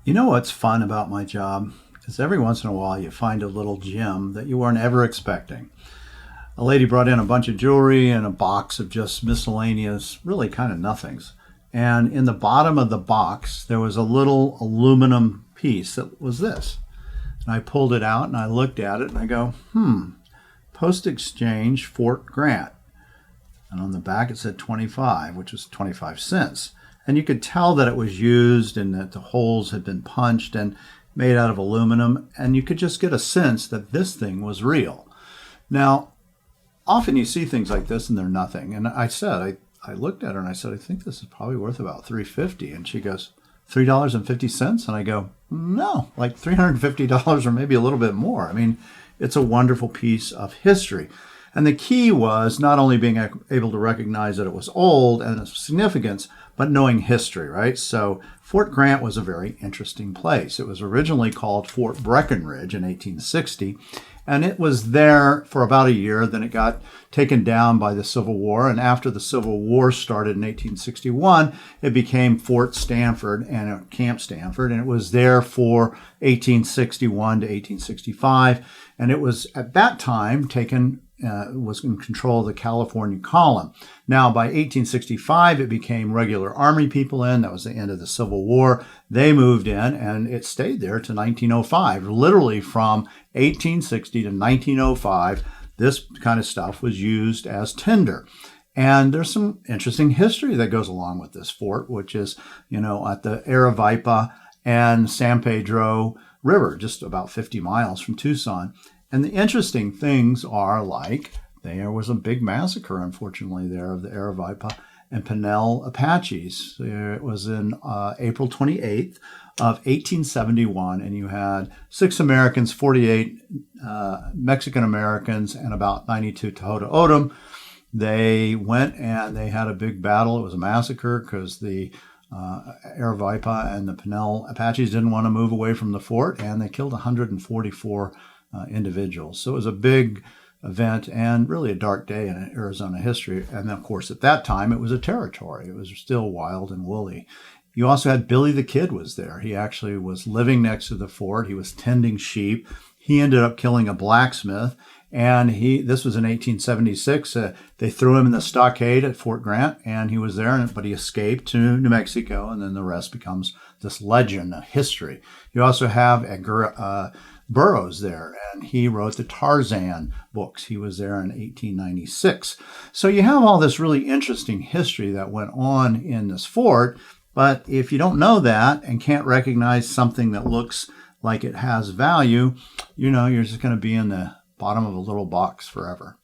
You know what's fun about my job is every once in a while you find a little gem that you weren't ever expecting. A lady brought in a bunch of jewelry and a box of just miscellaneous, really kind of nothings. And in the bottom of the box, there was a little aluminum piece that was this. And I pulled it out and I looked at it and I go, Post Exchange Fort Grant. And on the back it said 25, which was 25 cents. And you could tell that it was used and that the holes had been punched and made out of aluminum. And you could just get a sense that this thing was real. Now, often you see things like this and they're nothing. And I looked at her and I said, I think this is probably worth about $3.50. And she goes, $3.50? And I go, no, like $350 or maybe a little bit more. I mean, it's a wonderful piece of history. And the key was not only being able to recognize that it was old and its significance, but knowing history, right? So Fort Grant was a very interesting place. It was originally called Fort Breckinridge in 1860, and it was there for about a year. Then it got taken down by the Civil War, and after the Civil War started in 1861, it became Fort Stanford and Camp Stanford, and it was there for 1861 to 1865, and it was at that time was in control of the California column. Now, by 1865, it became regular Army people in. That was the end of the Civil War. They moved in, and it stayed there to 1905. Literally from 1860 to 1905, this kind of stuff was used as tinder. And there's some interesting history that goes along with this fort, which is, at the Aravaipa and San Pedro River, just about 50 miles from Tucson. And the interesting things are like there was a big massacre, unfortunately, there of the Aravaipa and Pinal Apaches. It was in April 28th of 1871, and you had 6 Americans, 48 Mexican Americans, and about 92 Tohono O'odham. They went and they had a big battle. It was a massacre because the Aravaipa and the Pinal Apaches didn't want to move away from the fort, and they killed 144 individuals. So it was a big event and really a dark day in Arizona history. And of course, at that time, it was a territory. It was still wild and woolly. You also had Billy the Kid was there. He actually was living next to the fort. He was tending sheep. He ended up killing a blacksmith. And this was in 1876. They threw him in the stockade at Fort Grant, and he was there, but he escaped to New Mexico, and then the rest becomes this legend, a history. You also have Edgar Bourroughs there, and he wrote the Tarzan books. He was there in 1896. So you have all this really interesting history that went on in this fort, but if you don't know that and can't recognize something that looks like it has value, you're just going to be in the bottom of a little box forever.